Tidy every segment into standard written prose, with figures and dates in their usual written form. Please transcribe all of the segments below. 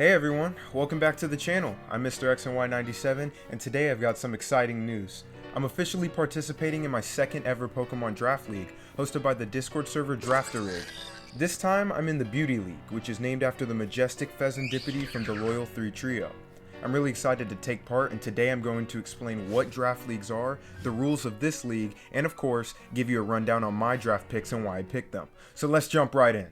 Hey everyone, welcome back to the channel. I'm Mr. XNY97 and today I've got some exciting news. I'm officially participating in my second ever Pokemon Draft League, hosted by the Discord server DRAFTARIG. This time I'm in the Beauty League, which is named after the majestic Pheasantipity from the Loyal 3 trio. I'm really excited to take part, and today I'm going to explain what draft leagues are, the rules of this league, and of course, give you a rundown on my draft picks and why I picked them. So let's jump right in.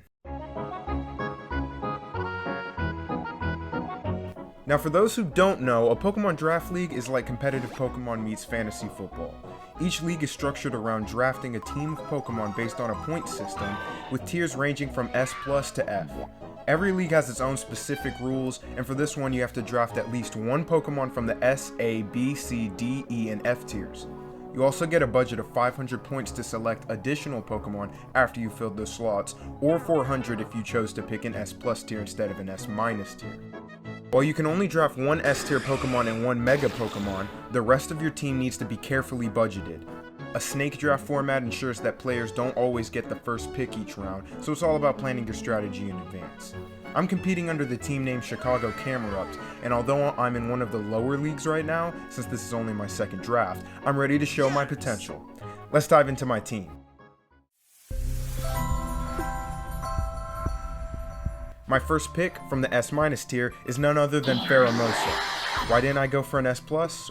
Now for those who don't know, a Pokemon Draft League is like competitive Pokemon meets fantasy football. Each league is structured around drafting a team of Pokemon based on a point system, with tiers ranging from S+ to F. Every league has its own specific rules, and for this one you have to draft at least one Pokemon from the S, A, B, C, D, E, and F tiers. You also get a budget of 500 points to select additional Pokemon after you filled those slots, or 400 if you chose to pick an S+ tier instead of an S- tier. While you can only draft one S-tier Pokemon and one Mega Pokemon, the rest of your team needs to be carefully budgeted. A snake draft format ensures that players don't always get the first pick each round, so it's all about planning your strategy in advance. I'm competing under the team name Chicago Camerupt, and although I'm in one of the lower leagues right now, since this is only my second draft, I'm ready to show my potential. Let's dive into my team. My first pick from the S- tier is none other than Pheromosa. Why didn't I go for an S+?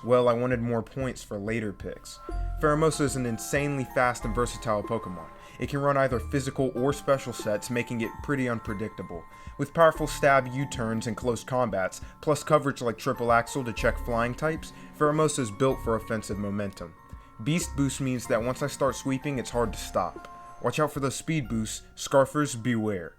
Well, I wanted more points for later picks. Pheromosa is an insanely fast and versatile Pokemon. It can run either physical or special sets, making it pretty unpredictable. With powerful stab U-turns and close combats, plus coverage like Triple Axle to check flying types, Pheromosa is built for offensive momentum. Beast Boost means that once I start sweeping, it's hard to stop. Watch out for those speed boosts, Scarfers beware.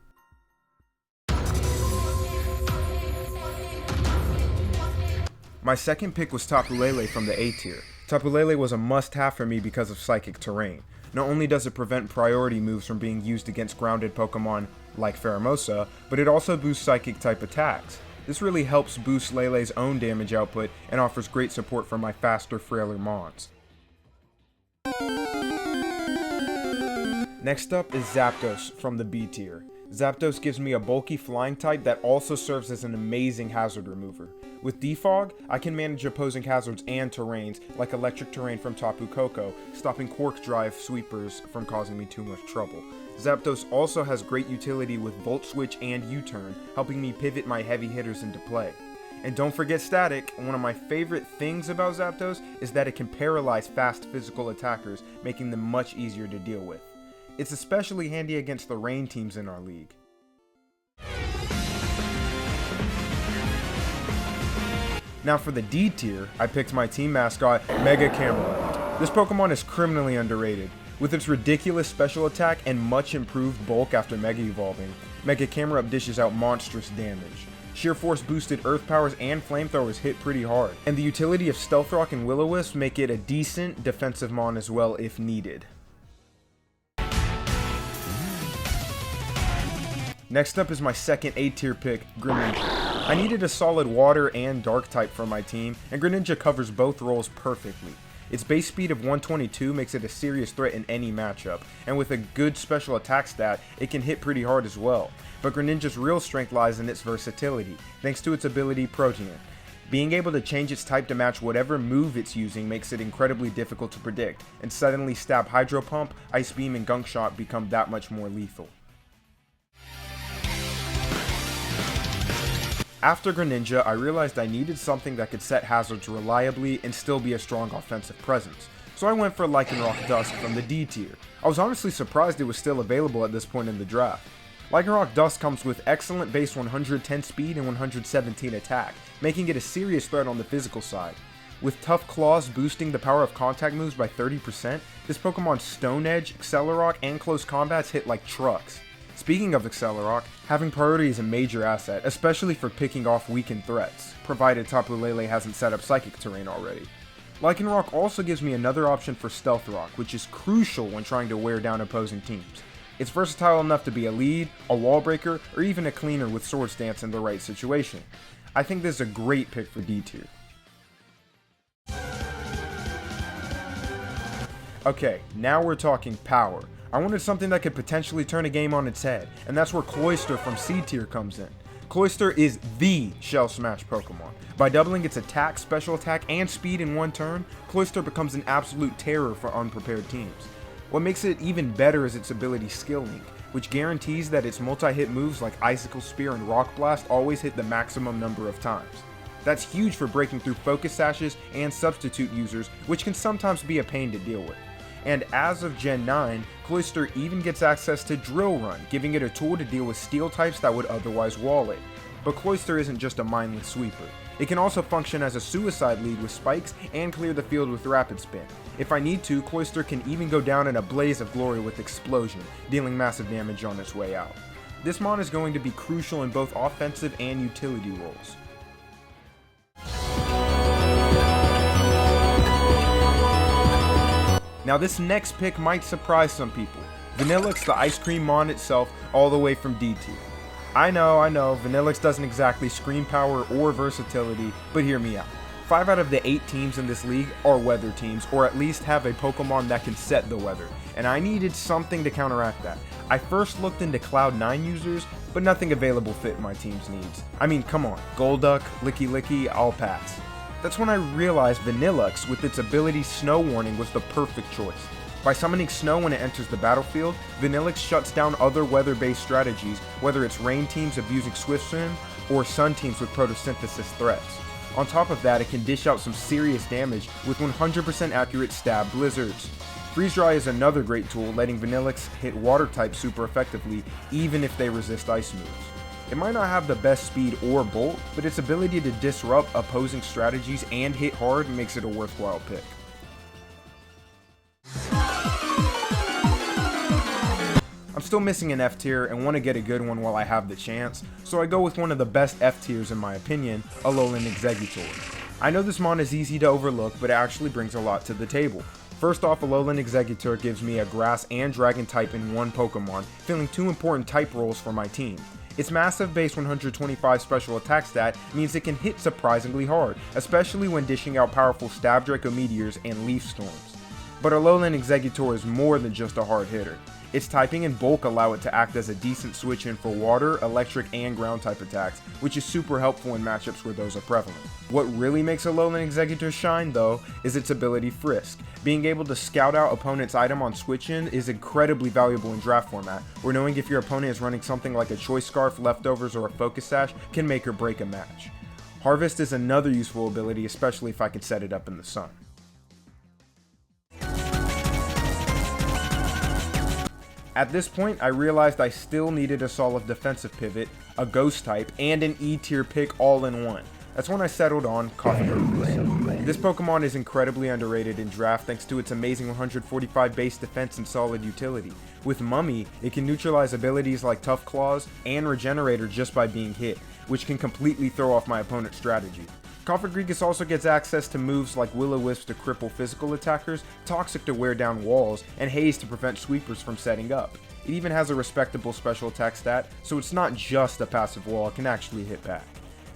My second pick was Tapu Lele from the A tier. Tapu Lele was a must-have for me because of Psychic Terrain. Not only does it prevent priority moves from being used against grounded Pokemon like Pheromosa, but it also boosts Psychic-type attacks. This really helps boost Lele's own damage output and offers great support for my faster, frailer Mons. Next up is Zapdos from the B tier. Zapdos gives me a bulky flying type that also serves as an amazing hazard remover. With Defog, I can manage opposing hazards and terrains, like electric terrain from Tapu Koko, stopping Quark Drive sweepers from causing me too much trouble. Zapdos also has great utility with Volt Switch and U-turn, helping me pivot my heavy hitters into play. And don't forget Static. One of my favorite things about Zapdos is that it can paralyze fast physical attackers, making them much easier to deal with. It's especially handy against the rain teams in our league. Now for the D tier, I picked my team mascot, Mega Camerupt. This Pokemon is criminally underrated. With its ridiculous special attack and much improved bulk after Mega Evolving, Mega Camerupt dishes out monstrous damage. Sheer Force boosted Earth Powers and Flamethrowers hit pretty hard, and the utility of Stealth Rock and Will-O-Wisp make it a decent defensive mon as well if needed. Next up is my second A-tier pick, Greninja. I needed a solid water and dark type for my team, and Greninja covers both roles perfectly. Its base speed of 122 makes it a serious threat in any matchup, and with a good special attack stat, it can hit pretty hard as well. But Greninja's real strength lies in its versatility, thanks to its ability Protean. Being able to change its type to match whatever move it's using makes it incredibly difficult to predict, and suddenly Stab Hydro Pump, Ice Beam, and Gunk Shot become that much more lethal. After Greninja, I realized I needed something that could set hazards reliably and still be a strong offensive presence, so I went for Lycanroc Dusk from the D tier. I was honestly surprised it was still available at this point in the draft. Lycanroc Dusk comes with excellent base 110 speed and 117 attack, making it a serious threat on the physical side. With Tough Claws boosting the power of contact moves by 30%, this Pokemon's Stone Edge, Accelerock, and close combats hit like trucks. Speaking of Accelerock, having priority is a major asset, especially for picking off weakened threats, provided Tapu Lele hasn't set up Psychic Terrain already. Lycanroc also gives me another option for Stealth Rock, which is crucial when trying to wear down opposing teams. It's versatile enough to be a lead, a wall breaker, or even a cleaner with Swords Dance in the right situation. I think this is a great pick for D tier. Okay, now we're talking power. I wanted something that could potentially turn a game on its head, and that's where Cloyster from C tier comes in. Cloyster is the Shell Smash Pokemon. By doubling its attack, special attack, and speed in one turn, Cloyster becomes an absolute terror for unprepared teams. What makes it even better is its ability Skill Link, which guarantees that its multi-hit moves like Icicle Spear and Rock Blast always hit the maximum number of times. That's huge for breaking through Focus Sashes and Substitute users, which can sometimes be a pain to deal with. And as of Gen 9, Cloyster even gets access to Drill Run, giving it a tool to deal with Steel types that would otherwise wall it. But Cloyster isn't just a mindless sweeper. It can also function as a suicide lead with spikes and clear the field with Rapid Spin. If I need to, Cloyster can even go down in a blaze of glory with Explosion, dealing massive damage on its way out. This mon is going to be crucial in both offensive and utility roles. Now this next pick might surprise some people. Vanillix, the ice cream mon itself, all the way from D tier. I know, Vanillix doesn't exactly scream power or versatility, but hear me out. 5 out of the 8 teams in this league are weather teams, or at least have a Pokemon that can set the weather, and I needed something to counteract that. I first looked into Cloud 9 users, but nothing available fit my team's needs. I mean, come on, Golduck, Licky Licky, I'll pass. That's when I realized Vanillix, with its ability Snow Warning, was the perfect choice. By summoning snow when it enters the battlefield, Vanillix shuts down other weather-based strategies, whether it's rain teams abusing Swift Swim, or sun teams with photosynthesis threats. On top of that, it can dish out some serious damage with 100% accurate stab blizzards. Freeze Dry is another great tool, letting Vanillix hit water types super effectively, even if they resist ice moves. It might not have the best speed or bulk, but its ability to disrupt opposing strategies and hit hard makes it a worthwhile pick. I'm still missing an F tier and want to get a good one while I have the chance, so I go with one of the best F tiers in my opinion, Alolan Exeggutor. I know this mon is easy to overlook, but it actually brings a lot to the table. First off, Alolan Exeggutor gives me a Grass and Dragon type in one Pokemon, filling 2 important type roles for my team. Its massive base 125 special attack stat means it can hit surprisingly hard, especially when dishing out powerful Stab Draco Meteors and Leaf Storms. But Alolan Exeggutor is more than just a hard hitter. Its typing and bulk allow it to act as a decent switch in for water, electric, and ground type attacks, which is super helpful in matchups where those are prevalent. What really makes Alolan Exeggutor shine though, is its ability Frisk. Being able to scout out opponent's item on switch in is incredibly valuable in draft format, where knowing if your opponent is running something like a Choice Scarf, Leftovers, or a Focus Sash can make or break a match. Harvest is another useful ability, especially if I can set it up in the sun. At this point, I realized I still needed a solid defensive pivot, a ghost type, and an E tier pick all in one. That's when I settled on Cofagrigus. This Pokemon is incredibly underrated in draft thanks to its amazing 145 base defense and solid utility. With Mummy, it can neutralize abilities like Tough Claws and Regenerator just by being hit, which can completely throw off my opponent's strategy. Cofagrigus also gets access to moves like Will-O-Wisp to cripple physical attackers, Toxic to wear down walls, and Haze to prevent sweepers from setting up. It even has a respectable special attack stat, so it's not just a passive wall, it can actually hit back.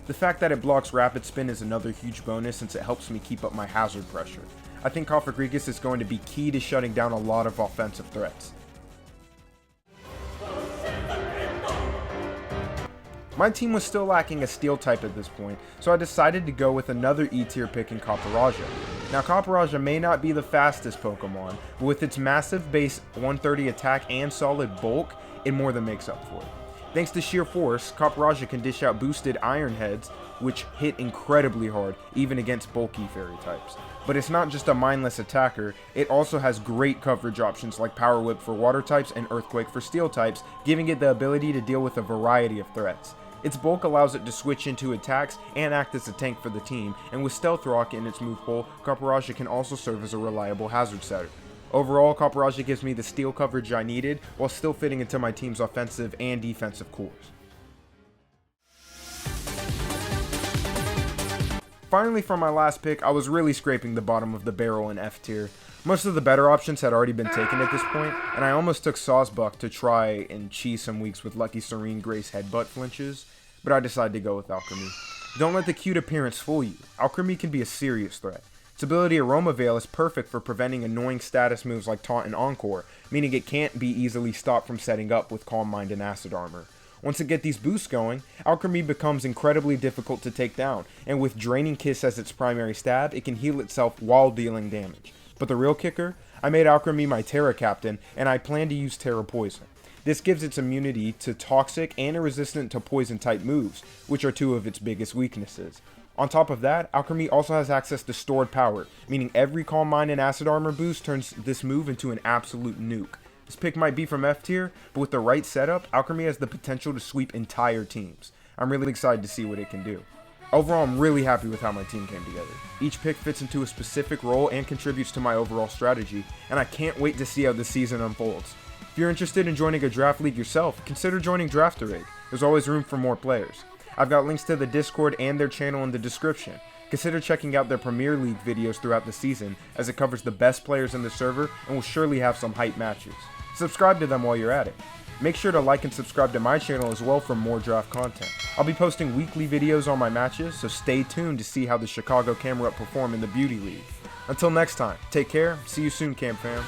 The fact that it blocks Rapid Spin is another huge bonus since it helps me keep up my hazard pressure. I think Cofagrigus is going to be key to shutting down a lot of offensive threats. My team was still lacking a Steel type at this point, so I decided to go with another E tier pick in Copperajah. Now Copperajah may not be the fastest Pokemon, but with its massive base 130 attack and solid bulk, it more than makes up for it. Thanks to sheer force, Copperajah can dish out boosted Iron Heads, which hit incredibly hard, even against bulky fairy types. But it's not just a mindless attacker, it also has great coverage options like Power Whip for water types and Earthquake for steel types, giving it the ability to deal with a variety of threats. Its bulk allows it to switch into attacks and act as a tank for the team, and with Stealth Rock in its move pool, Copperajah can also serve as a reliable hazard setter. Overall, Copperajah gives me the steel coverage I needed, while still fitting into my team's offensive and defensive cores. Finally, for my last pick, I was really scraping the bottom of the barrel in F tier. Most of the better options had already been taken at this point, and I almost took Sawsbuck to try and cheese some weeks with Lucky Serene Grace headbutt flinches, but I decided to go with Alchemy. Don't let the cute appearance fool you. Alchemy can be a serious threat. Its ability Aroma Veil is perfect for preventing annoying status moves like Taunt and Encore, meaning it can't be easily stopped from setting up with Calm Mind and Acid Armor. Once it gets these boosts going, Alchemy becomes incredibly difficult to take down, and with Draining Kiss as its primary stab, it can heal itself while dealing damage. But the real kicker? I made Alchemy my Terra Captain, and I plan to use Terra Poison. This gives its immunity to toxic and resistant to poison type moves, which are two of its biggest weaknesses. On top of that, Alchemy also has access to stored power, meaning every Calm Mind and Acid Armor boost turns this move into an absolute nuke. This pick might be from F tier, but with the right setup, Alchemy has the potential to sweep entire teams. I'm really excited to see what it can do. Overall, I'm really happy with how my team came together. Each pick fits into a specific role and contributes to my overall strategy, and I can't wait to see how this season unfolds. If you're interested in joining a draft league yourself, consider joining DRAFTARIG. There's always room for more players. I've got links to the Discord and their channel in the description. Consider checking out their Premier League videos throughout the season, as it covers the best players in the server and will surely have some hype matches. Subscribe to them while you're at it. Make sure to like and subscribe to my channel as well for more draft content. I'll be posting weekly videos on my matches, so stay tuned to see how the Chicago Camerupt perform in the Beauty League. Until next time, take care, see you soon, Cam fam.